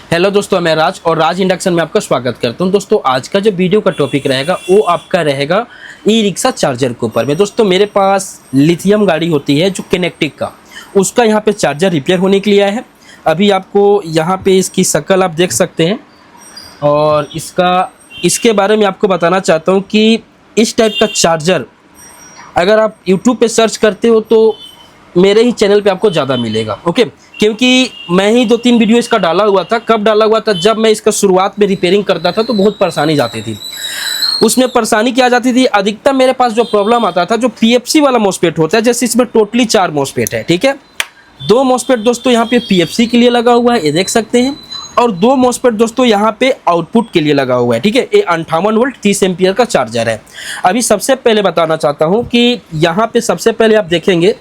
Hello दोस्तों, मैं राज और राज इंडक्शन में आपका स्वागत करता हूं। दोस्तों आज का जो वीडियो का टॉपिक रहेगा वो आपका रहेगा ई रिक्शा चार्जर के ऊपर में। दोस्तों मेरे पास लिथियम गाड़ी होती है जो किनेक्टिक का, उसका यहाँ पे चार्जर रिपेयर होने के लिए आया है। अभी आपको यहाँ पे इसकी शक्ल आप देख सकते हैं और इसके बारे में आपको बताना चाहता हूँ कि इस टाइप का चार्जर अगर आप यूट्यूब पे सर्च करते हो तो मेरे ही चैनल पे आपको ज़्यादा मिलेगा। ओके, क्योंकि मैं ही 2-3 वीडियो इसका डाला हुआ था। कब डाला हुआ था? जब मैं इसका शुरुआत में रिपेयरिंग करता था तो बहुत परेशानी जाती थी। उसमें परेशानी क्या जाती थी, अधिकतर मेरे पास जो प्रॉब्लम आता था, जो पीएफसी वाला मॉसफेट होता है, जैसे इसमें टोटली 4 मॉसफेट है, ठीक है। 2 मॉसफेट दोस्तों यहाँ पे पीएफसी के लिए लगा हुआ है, ये देख सकते हैं, और 2 मॉसफेट दोस्तों यहाँ पे आउटपुट के लिए लगा हुआ है, ठीक है। ये 58 वोल्ट 30 एम्पियर का चार्जर है। अभी सबसे पहले बताना चाहता हूँ कि यहाँ पे सबसे पहले आप देखेंगे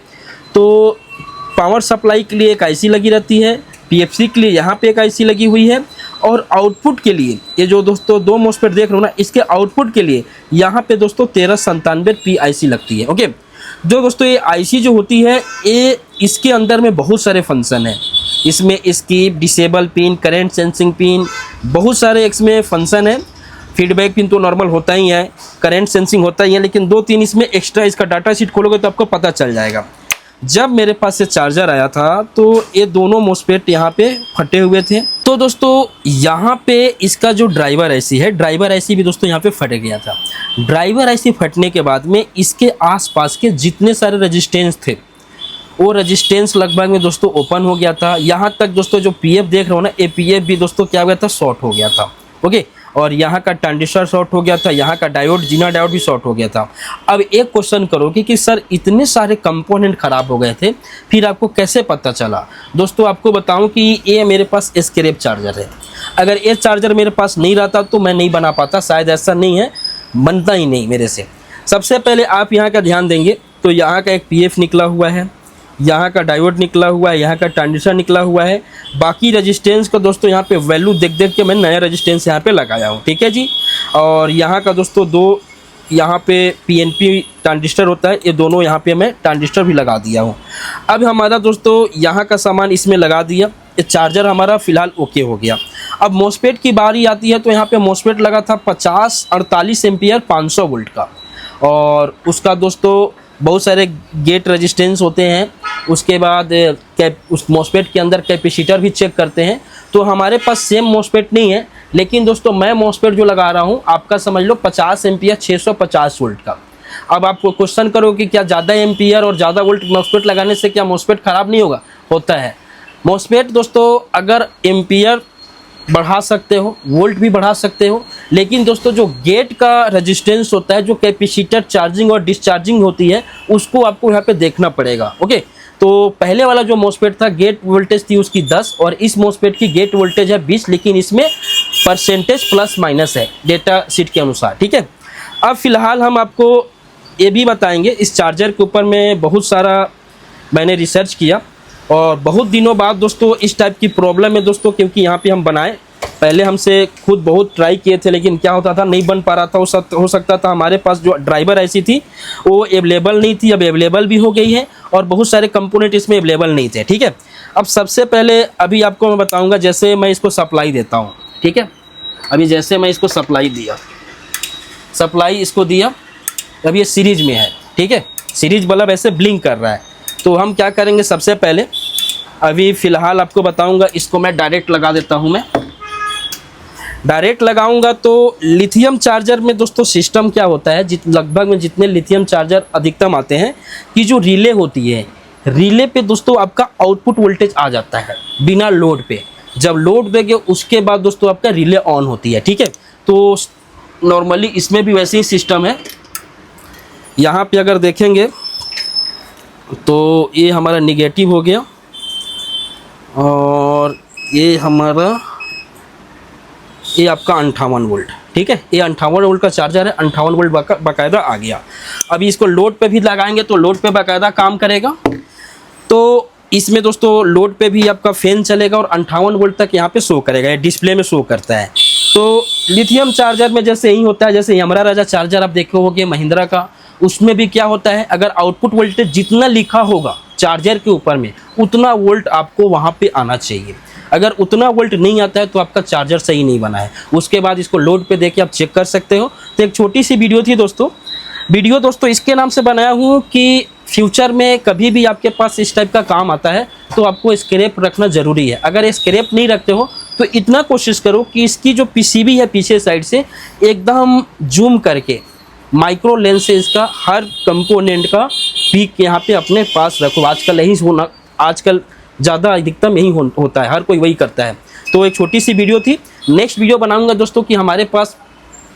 तो पावर सप्लाई के लिए एक आईसी लगी रहती है, पीएफसी के लिए यहाँ पे एक आईसी लगी हुई है, और आउटपुट के लिए ये जो दोस्तों 2 मॉसफेट देख रहे हो ना, इसके आउटपुट के लिए यहाँ पे दोस्तों 1397 पी आईसी लगती है। ओके, जो दोस्तों ये आईसी जो होती है, ये इसके अंदर में बहुत सारे फंक्शन हैं। इसमें skip, disable pin, current sensing pin, बहुत सारे इसमें फंक्शन है। फीडबैक पिन तो नॉर्मल होता ही है, करेंट सेंसिंग होता ही है, लेकिन 2-3 इसमें एक्स्ट्रा, इसका डाटा शीट खोलोगे तो आपको पता चल जाएगा। जब मेरे पास ये चार्जर आया था तो ये दोनों मॉसफेट यहाँ पे फटे हुए थे। तो दोस्तों यहाँ पे इसका जो ड्राइवर आईसी है, ड्राइवर आईसी भी दोस्तों यहाँ पे फट गया था। ड्राइवर आईसी फटने के बाद में इसके आसपास के जितने सारे रेजिस्टेंस थे, वो रेजिस्टेंस लगभग में दोस्तों ओपन हो गया था। यहाँ तक दोस्तों जो पीएफ देख रहे हो ना, ये पीएफ भी दोस्तों क्या हो गया था, शॉर्ट हो गया था। ओके, और यहाँ का ट्रांजिस्टर शॉर्ट हो गया था, यहाँ का डायोड, जीना डायोड भी शॉर्ट हो गया था। अब एक क्वेश्चन करोगे कि सर इतने सारे कंपोनेंट खराब हो गए थे, फिर आपको कैसे पता चला? दोस्तों आपको बताऊं कि ये मेरे पास स्क्रैप चार्जर है। अगर ये चार्जर मेरे पास नहीं रहता तो मैं नहीं बना पाता, शायद ऐसा नहीं है, बनता ही नहीं मेरे से। सबसे पहले आप यहाँ का ध्यान देंगे तो यहाँ का एक पीएफ निकला हुआ है, यहाँ का डायोड निकला हुआ है, यहाँ का ट्रांजिस्टर निकला हुआ है। बाकी रेजिस्टेंस का दोस्तों यहाँ पे वैल्यू देख के मैं नया रेजिस्टेंस यहाँ पे लगाया हूँ, ठीक है जी। और यहाँ का दोस्तों 2 यहाँ पे पीएनपी ट्रांजिस्टर होता है, ये दोनों यहाँ पे मैं ट्रांजिस्टर भी लगा दिया हूँ। अब हमारा दोस्तों यहाँ का सामान इसमें लगा दिया, ये चार्जर हमारा फ़िलहाल ओके हो गया। अब मॉसफेट की बारी आती है तो यहाँ पे मॉसफेट लगा था 50-48 एम्पियर 500 वोल्ट का, और उसका दोस्तों बहुत सारे गेट रेजिस्टेंस होते हैं। उसके बाद उस मॉसफेट के अंदर कैपेसिटर भी चेक करते हैं। तो हमारे पास सेम मॉसफेट नहीं है, लेकिन दोस्तों मैं मॉसफेट जो लगा रहा हूँ आपका समझ लो 50 एम्पियर 650 वोल्ट का। अब आप क्वेश्चन करो कि क्या ज़्यादा एम्पियर और ज़्यादा वोल्ट मॉसफेट लगाने से क्या मॉसफेट ख़राब नहीं होगा? होता है। मॉसफेट दोस्तों अगर एम्पियर बढ़ा सकते हो, वोल्ट भी बढ़ा सकते हो, लेकिन दोस्तों जो गेट का रेजिस्टेंस होता है, जो कैपेसिटर चार्जिंग और डिस्चार्जिंग होती है, उसको आपको यहाँ पे देखना पड़ेगा। ओके, तो पहले वाला जो मॉसफेट था, गेट वोल्टेज थी उसकी 10 और इस मॉसफेट की गेट वोल्टेज है 20, लेकिन इसमें परसेंटेज प्लस माइनस है डेटा शीट के अनुसार, ठीक है। अब फिलहाल हम आपको ये भी बताएंगे, इस चार्जर के ऊपर में बहुत सारा मैंने रिसर्च किया और बहुत दिनों बाद दोस्तों इस टाइप की प्रॉब्लम है दोस्तों, क्योंकि यहाँ पे हम बनाए, पहले हमसे खुद बहुत ट्राई किए थे, लेकिन क्या होता था, नहीं बन पा रहा था। हो सकता था हमारे पास जो ड्राइवर आईसी थी वो अवेलेबल नहीं थी, अब अवेलेबल भी हो गई है, और बहुत सारे कंपोनेंट इसमें अवेलेबल नहीं थे, ठीक है। अब सबसे पहले अभी आपको मैं बताऊँगा, जैसे मैं इसको सप्लाई देता हूँ, ठीक है। अभी जैसे मैं इसको सप्लाई इसको दिया, अभी ये सीरीज में है, ठीक है। सीरीज बल्ब ऐसे ब्लिंक कर रहा है। तो हम क्या करेंगे, सबसे पहले अभी फ़िलहाल आपको बताऊंगा, इसको मैं डायरेक्ट लगा देता हूं। मैं डायरेक्ट लगाऊंगा तो लिथियम चार्जर में दोस्तों सिस्टम क्या होता है, लगभग में जितने लिथियम चार्जर अधिकतम आते हैं, कि जो रिले होती है, रिले पे दोस्तों आपका आउटपुट वोल्टेज आ जाता है बिना लोड पे। जब लोड देंगे उसके बाद दोस्तों आपका रिले ऑन होती है, ठीक है। तो नॉर्मली इसमें भी वैसे ही सिस्टम है। यहाँ पे अगर देखेंगे तो ये हमारा निगेटिव हो गया, और ये हमारा ये आपका 58 वोल्ट, ठीक है। ये 58 वोल्ट का चार्जर है, 58 वोल्ट बाकायदा आ गया। अभी इसको लोड पे भी लगाएंगे तो लोड पे बाकायदा काम करेगा। तो इसमें दोस्तों लोड पे भी आपका फैन चलेगा और 58 वोल्ट तक यहाँ पे शो करेगा, ये डिस्प्ले में शो करता है। तो लिथियम चार्जर में जैसे यही होता है, जैसे यमरा राजा चार्जर आप देखे होंगे महिंद्रा का, उसमें भी क्या होता है, अगर आउटपुट वोल्टेज जितना लिखा होगा चार्जर के ऊपर में, उतना वोल्ट आपको वहाँ पे आना चाहिए। अगर उतना वोल्ट नहीं आता है तो आपका चार्जर सही नहीं बना है। उसके बाद इसको लोड पे देके आप चेक कर सकते हो। तो एक छोटी सी वीडियो थी दोस्तों, वीडियो दोस्तों इसके नाम से बनाया हूँ कि फ्यूचर में कभी भी आपके पास इस टाइप का काम आता है तो आपको स्क्रैप रखना ज़रूरी है। अगर स्क्रैप नहीं रखते हो तो इतना कोशिश करो कि इसकी जो पीसीबी है पीछे साइड से एकदम जूम करके माइक्रो लेंस से इसका हर कंपोनेंट का पीक यहाँ पे अपने पास रखो। आजकल यही होना, आजकल ज़्यादा अधिकतम यही होता है, हर कोई वही करता है। तो एक छोटी सी वीडियो थी। नेक्स्ट वीडियो बनाऊंगा दोस्तों कि हमारे पास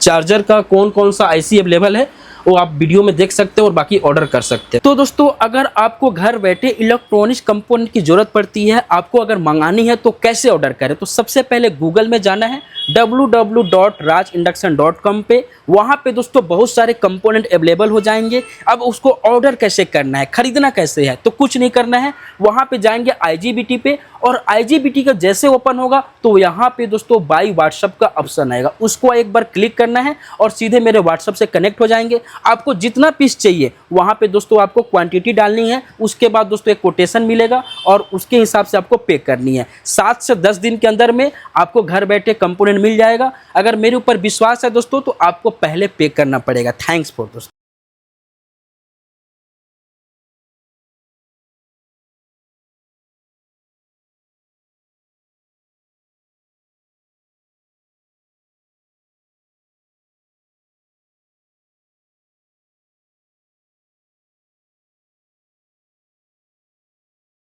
चार्जर का कौन कौन सा आईसी अवेलेबल है, वो आप वीडियो में देख सकते हो और बाकी ऑर्डर कर सकते हैं। तो दोस्तों अगर आपको घर बैठे इलेक्ट्रॉनिक्स कंपोनेंट की ज़रूरत पड़ती है, आपको अगर मंगानी है तो कैसे ऑर्डर करें? तो सबसे पहले गूगल में जाना है www.rajinduction.com पे। वहाँ पे दोस्तों बहुत सारे कंपोनेंट अवेलेबल हो जाएंगे। अब उसको ऑर्डर कैसे करना है, खरीदना कैसे है, तो कुछ नहीं करना है, वहाँ पे जाएंगे IGBT पे और IGBT का जैसे ओपन होगा तो यहाँ पे दोस्तों बाई व्हाट्सअप का ऑप्शन आएगा, उसको एक बार क्लिक करना है और सीधे मेरे व्हाट्सअप से कनेक्ट हो जाएंगे। आपको जितना पीस चाहिए वहाँ पे दोस्तों आपको क्वांटिटी डालनी है। उसके बाद दोस्तों एक कोटेशन मिलेगा और उसके हिसाब से आपको पे करनी है। 7 से 10 दिन के अंदर में आपको घर बैठे कंपोनेंट मिल जाएगा। अगर मेरे ऊपर विश्वास है दोस्तों तो आपको पहले पे करना पड़ेगा। थैंक्स फॉर दोस्तों।